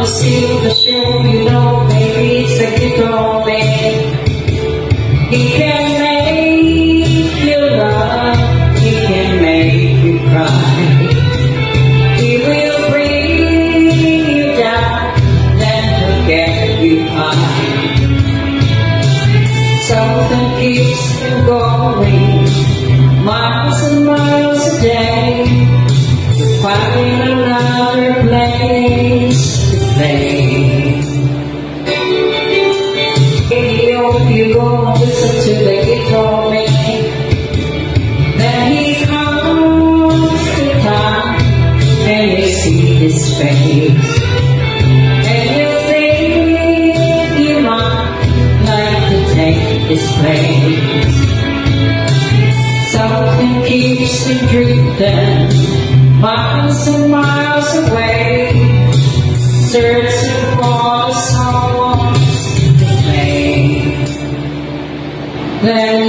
to steal the show, you know, baby, it's a guitar man. He can make you laugh, he can make you cry. He will bring you down, then he'll get you high. Something keeps him going, miles and miles a day, to find another place to play. Radio, you go and listen to the guitar man. Then he comes to town, and you see his face, and you think you might like to take his place. Something keeps him drifting, miles and miles away, searching for someone to play. Then